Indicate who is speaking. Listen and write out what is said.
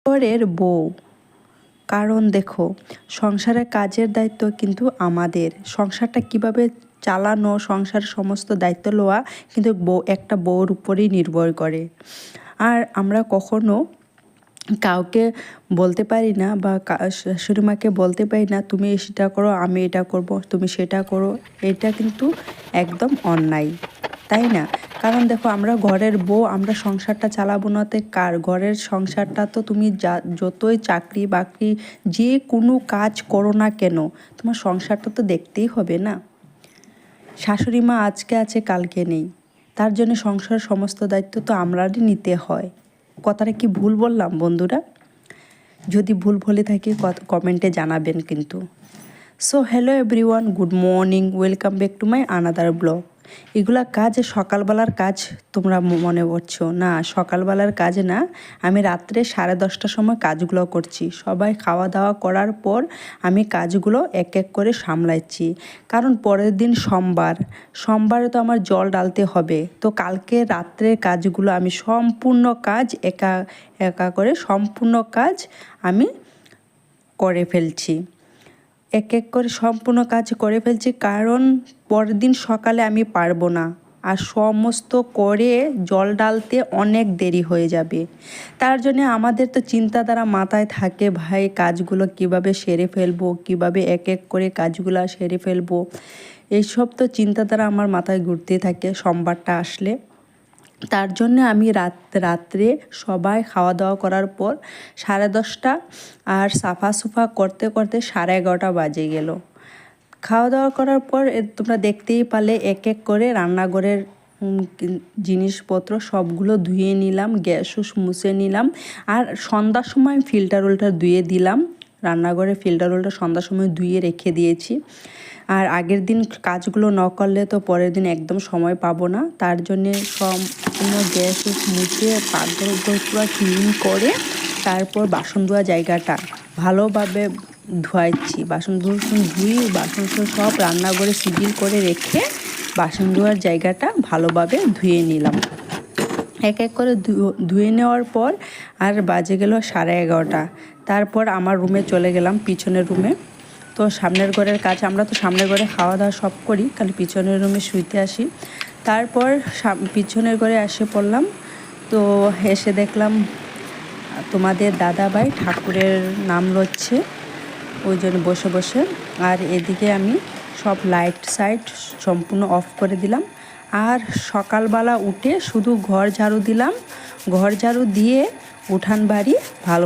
Speaker 1: ঘরের বউ। কারণ দেখো, সংসারের কাজের দায়িত্ব কিন্তু আমাদের। সংসারটা কিভাবে চালানো, সংসারের সমস্ত দায়িত্ব লওয়া কিন্তু একটা বউর উপরেই নির্ভর করে। আর আমরা কখনো কাউকে বলতে পারি না, বা শাশুড়ি মাকে বলতে পারি না তুমি সেটা করো, আমি এটা করব, তুমি সেটা করো। এটা কিন্তু একদম অন্যায়, তাই না? কারণ দেখো, আমরা ঘরের বউ, আমরা সংসারটা চালাবো নাতে কার? ঘরের সংসারটা তো তুমি যতই চাকরি বাকরি যে কোনো কাজ করো না কেন, তোমার সংসারটা তো দেখতেই হবে না। শাশুড়ি মা আজকে আছে, কালকে নেই, তার জন্য সংসারের সমস্ত দায়িত্ব তো আমরারই নিতে হয়। কথাটা কি ভুল বললাম বন্ধুরা? যদি ভুল বলে থাকি কমেন্টে জানাবেন কিন্তু। So hello everyone, good morning, welcome back to my another blog. এগুলা কাজ সকালবেলার কাজ তোমরা মনে করছো না, সকালবেলার কাজ না। আমি রাত্রে 10:30টার সময় কাজগুলো করছি। সবাই খাওয়া দাওয়া করার পর আমি কাজগুলো এক এক করে সামলাচ্ছি। কারণ পরের দিন সোমবারে তো আমার জল ডালতে হবে। তো কালকে রাত্রের কাজগুলো আমি সম্পূর্ণ কাজ একা করে সম্পূর্ণ কাজ আমি করে ফেলছি। এক এক করে সম্পূর্ণ কাজ করে ফেলছি, কারণ পরের দিন সকালে আমি পারবো না, আর সমস্ত করে জল ডালতে অনেক দেরি হয়ে যাবে। তার জন্য আমাদের তো চিন্তাধারা মাথায় থাকে, ভাই কাজগুলো কিভাবে সেরে ফেলবো, কিভাবে এক এক করে কাজগুলো সেরে ফেলবো। এইসব তো চিন্তাধারা আমার মাথায় ঘুরতে থাকে সোমবারটা আসলে। তার জন্য আমি রাত্রে সবাই খাওয়া দাওয়া করার পর 10:30, আর সাফা করতে করতে 11:30 বাজে গেল। খাওয়া দাওয়া করার পর তোমরা দেখতেই পারলে এক এক করে রান্নাঘরের জিনিসপত্র সবগুলো ধুয়ে নিলাম, গ্যাস মুছে নিলাম। আর সন্ধ্যার সময় ফিল্টার ধুয়ে দিলাম। রান্নাঘরের ফিল্টার সন্ধ্যার সময় ধুয়ে রেখে দিয়েছি। আর আগের দিন কাজগুলো না করলে তো পরের দিন একদম সময় পাবো না। তার জন্যে সম্পূর্ণ গ্যাস মুছে পাকঘর পুরো ক্লিন করে তারপর বাসন ধোয়া জায়গাটা ভালোভাবে ধোয়াচ্ছি। বাসন সব রান্নাঘরে সিজিল করে রেখে বাসন ধোয়ার জায়গাটা ভালোভাবে ধুয়ে নিলাম। এক এক করে ধুয়ে নেওয়ার পর আর বাজে গেল 11:30। তারপর আমার রুমে চলে গেলাম, পিছনের রুমে। তো সামনের ঘরের কাজ, আমরা তো সামনের ঘরে খাওয়া দাওয়া সব করি, খালি পিছনের রুমে শুইতে আসি। তারপর পিছনের ঘরে এসে পড়লাম। তো এসে দেখলাম তোমাদের দাদাভাই ঠাকুরের নাম লচ্ছে, ওই জন্য বসে বসে। আর এদিকে আমি সব লাইট সম্পূর্ণ অফ করে দিলাম। আর সকালবেলা উঠে শুধু ঘর ঝাড়ু দিলাম, ঘর ঝাড়ু দিয়ে উঠান বাড়ি ভালো